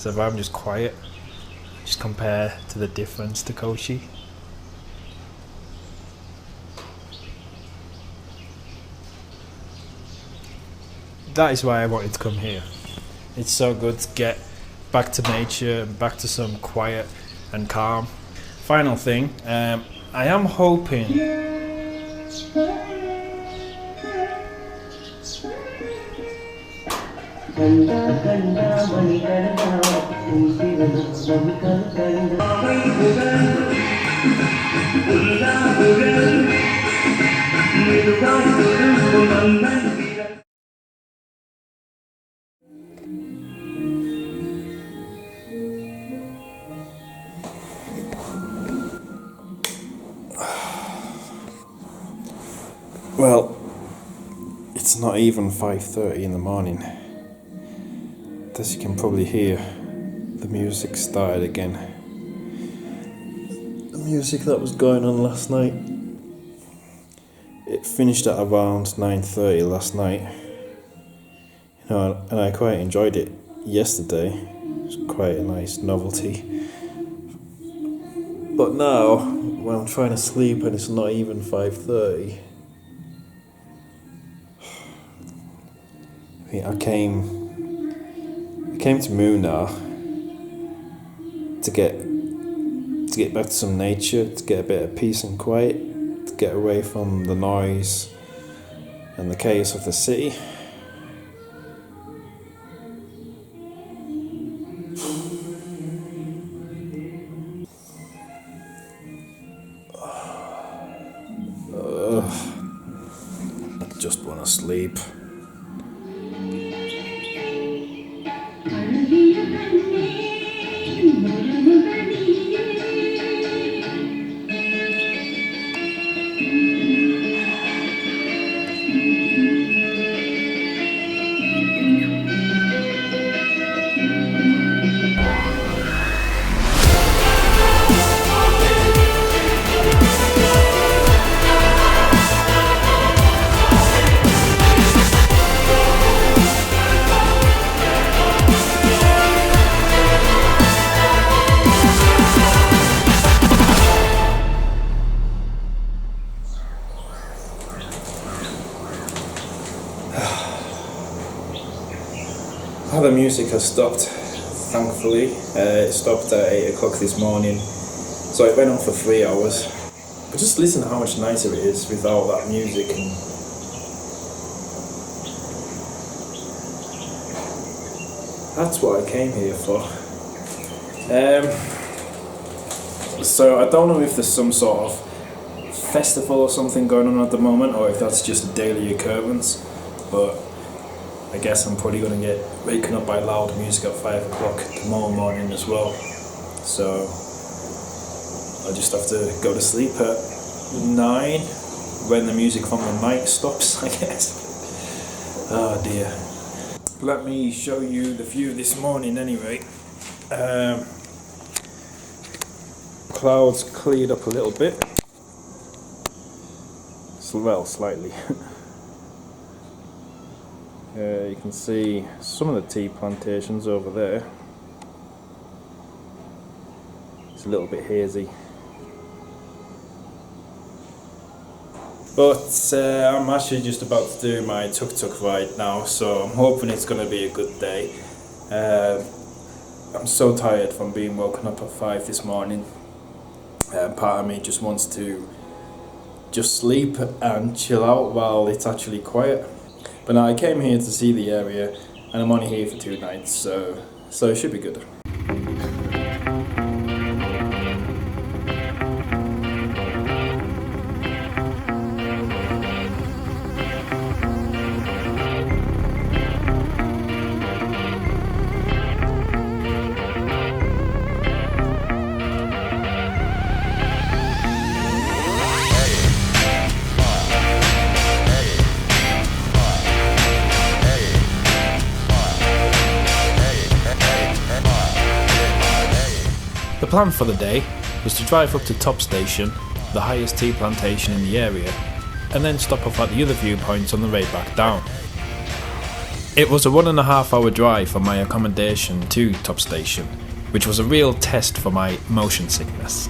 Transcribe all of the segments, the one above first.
So if I'm just quiet, just compare to the difference to Gouge. That is why I wanted to come here. It's so good to get back to nature and back to some quiet and calm. Final thing, I am hoping well, it's not even 5:30 in the morning. As you can probably hear, the music started again. The music that was going on last night, it finished at around 9:30 last night. You know, and I quite enjoyed it yesterday. It was quite a nice novelty. But now, when I'm trying to sleep and it's not even 5:30, I came to Munnar to get back to some nature, to get a bit of peace and quiet, to get away from the noise and the chaos of the city. I just want to sleep. The music has stopped, thankfully. It stopped at 8 o'clock this morning, so it went on for 3 hours. But just listen to how much nicer it is without that music. And that's what I came here for. So I don't know if there's some sort of festival or something going on at the moment, or if that's just a daily occurrence, but I guess I'm probably going to get waken up by loud music at 5 o'clock tomorrow morning as well. So I'll just have to go to sleep at 9 when the music from the night stops, I guess. Oh dear. Let me show you the view this morning anyway. Clouds cleared up a little bit. Well, slightly. You can see some of the tea plantations over there. It's a little bit hazy. But I'm actually just about to do my Tuk Tuk ride now, so I'm hoping it's going to be a good day. I'm so tired from being woken up at 5 this morning. Part of me just wants to just sleep and chill out while it's actually quiet. But now I came here to see the area, and I'm only here for 2 nights, so it should be good. The plan for the day was to drive up to Top Station, the highest tea plantation in the area, and then stop off at the other viewpoints on the way back down. It was a 1.5 hour drive from my accommodation to Top Station, which was a real test for my motion sickness.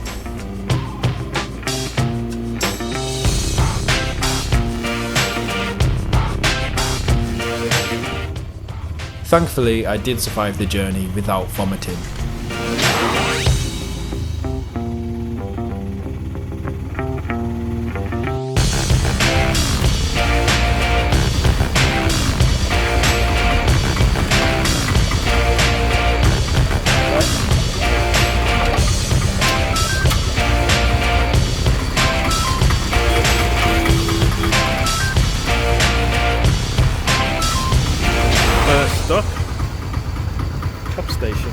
Thankfully, I did survive the journey without vomiting. Stop. Top Station.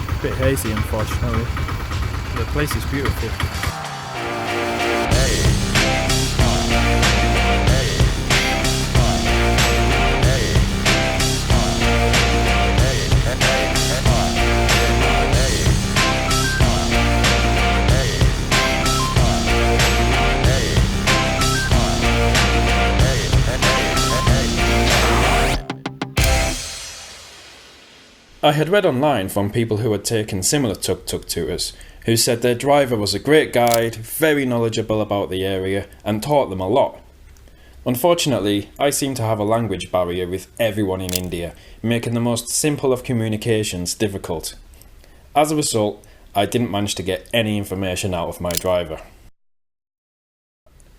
A bit hazy, unfortunately. The place is beautiful. I had read online from people who had taken similar Tuk Tuk tours, who said their driver was a great guide, very knowledgeable about the area, and taught them a lot. Unfortunately, I seem to have a language barrier with everyone in India, making the most simple of communications difficult. As a result, I didn't manage to get any information out of my driver.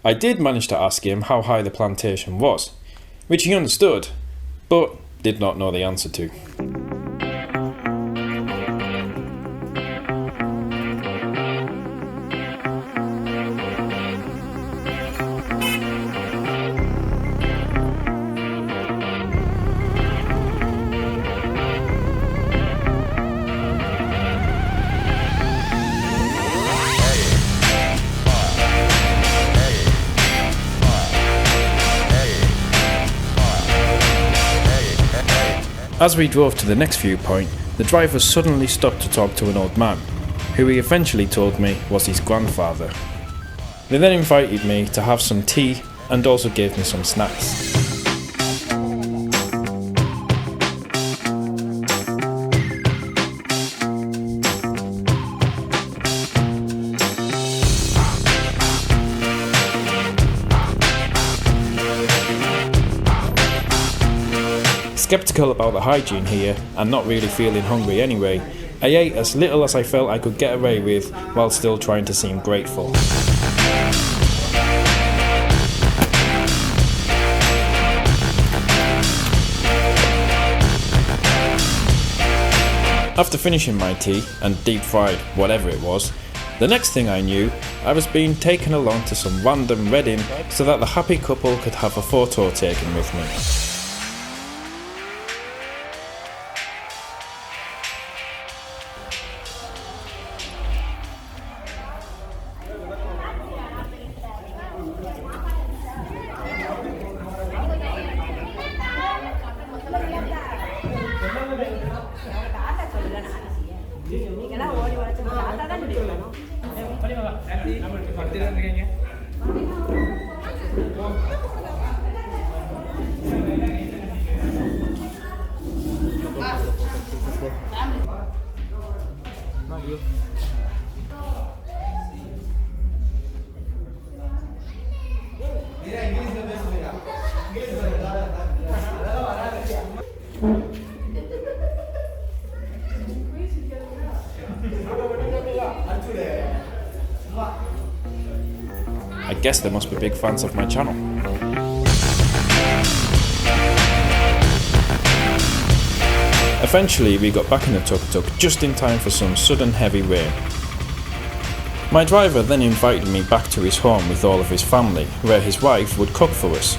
I did manage to ask him how high the plantation was, which he understood, but did not know the answer to. As we drove to the next viewpoint, the driver suddenly stopped to talk to an old man, who he eventually told me was his grandfather. They then invited me to have some tea and also gave me some snacks. Skeptical about the hygiene here and not really feeling hungry anyway, I ate as little as I felt I could get away with while still trying to seem grateful. After finishing my tea and deep fried whatever it was, the next thing I knew, I was being taken along to some random wedding so that the happy couple could have a photo taken with me. I guess they must be big fans of my channel. Eventually we got back in the Tuk Tuk just in time for some sudden heavy rain. My driver then invited me back to his home with all of his family, where his wife would cook for us.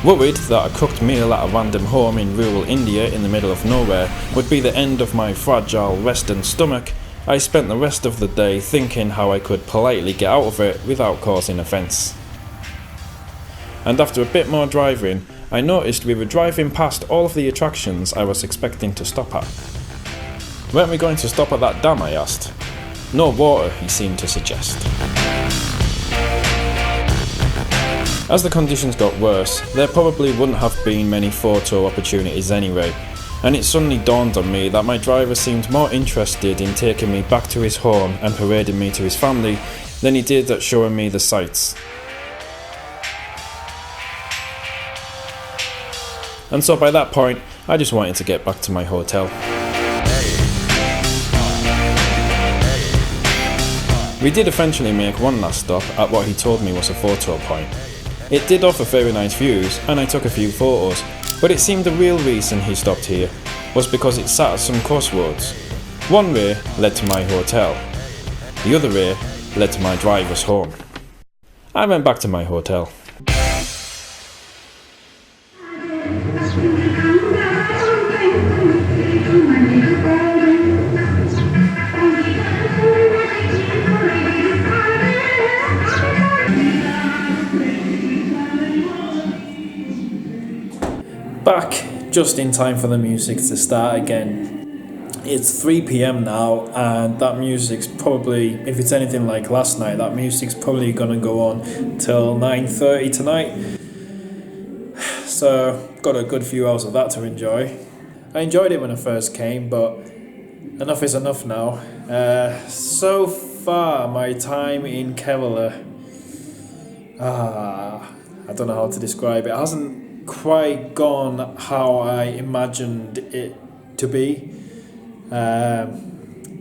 Worried that a cooked meal at a random home in rural India in the middle of nowhere would be the end of my fragile Western stomach, I spent the rest of the day thinking how I could politely get out of it without causing offence. And after a bit more driving, I noticed we were driving past all of the attractions I was expecting to stop at. Weren't we going to stop at that dam, I asked. No water, he seemed to suggest. As the conditions got worse, there probably wouldn't have been many photo opportunities anyway, and it suddenly dawned on me that my driver seemed more interested in taking me back to his home and parading me to his family than he did at showing me the sights. And so by that point, I just wanted to get back to my hotel. We did eventually make one last stop at what he told me was a photo point. It did offer very nice views and I took a few photos, but it seemed the real reason he stopped here was because it sat at some crossroads. One way led to my hotel, the other way led to my driver's home. I went back to my hotel. Back just in time for the music to start again. It's 3 p.m. now, and that music's probably, if it's anything like last night, that music's probably gonna go on till 9:30 tonight. So got a good few hours of that to enjoy. I enjoyed it when I first came, but enough is enough now. So far, my time in Kevela, I don't know how to describe it. It hasn't quite gone how I imagined it to be.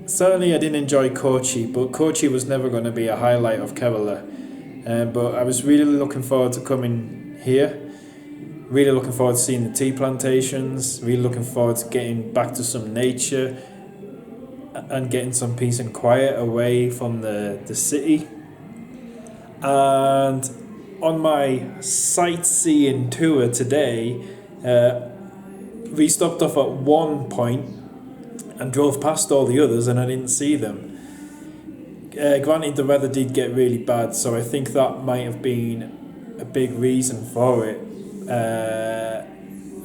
Certainly I didn't enjoy Kochi, but Kochi was never going to be a highlight of Kevela. But I was really looking forward to coming here. Really looking forward to seeing the tea plantations. Really looking forward to getting back to some nature and getting some peace and quiet away from the city. And on my sightseeing tour today, we stopped off at one point and drove past all the others and I didn't see them. Granted, the weather did get really bad, so I think that might have been a big reason for it.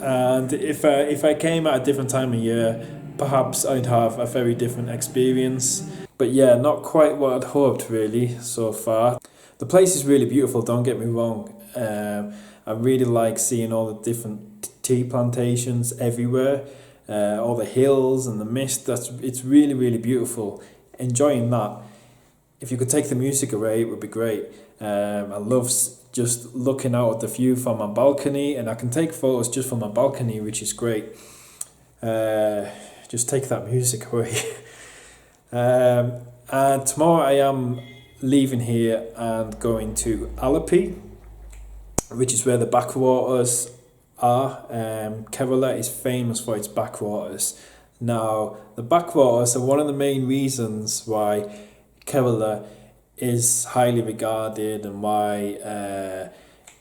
And if I came at a different time of year, perhaps I'd have a very different experience. But yeah, not quite what I'd hoped really so far. The place is really beautiful, don't get me wrong. I really like seeing all the different tea plantations everywhere, all the hills and the mist. It's really, really beautiful. Enjoying that. If you could take the music away, it would be great. I love just looking out at the view from my balcony, and I can take photos just from my balcony, which is great. Just take that music away. And tomorrow I am leaving here and going to Alleppey, which is where the backwaters are. Kevela is famous for its backwaters. Now, the backwaters are one of the main reasons why Kevela is highly regarded and why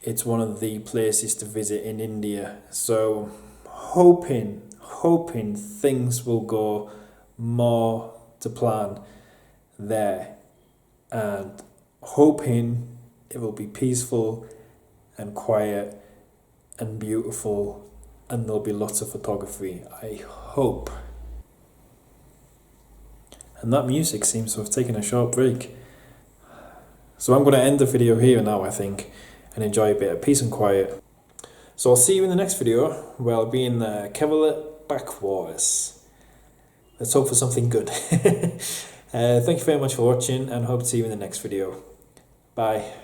it's one of the places to visit in India. So hoping things will go more to plan there, and hoping it will be peaceful and quiet and beautiful, and there'll be lots of photography. I hope. And that music seems to have taken a short break. So I'm going to end the video here now, I think, and enjoy a bit of peace and quiet. So I'll see you in the next video where I'll be in the Kevela backwaters. Let's hope for something good. Thank you very much for watching, and hope to see you in the next video. Bye.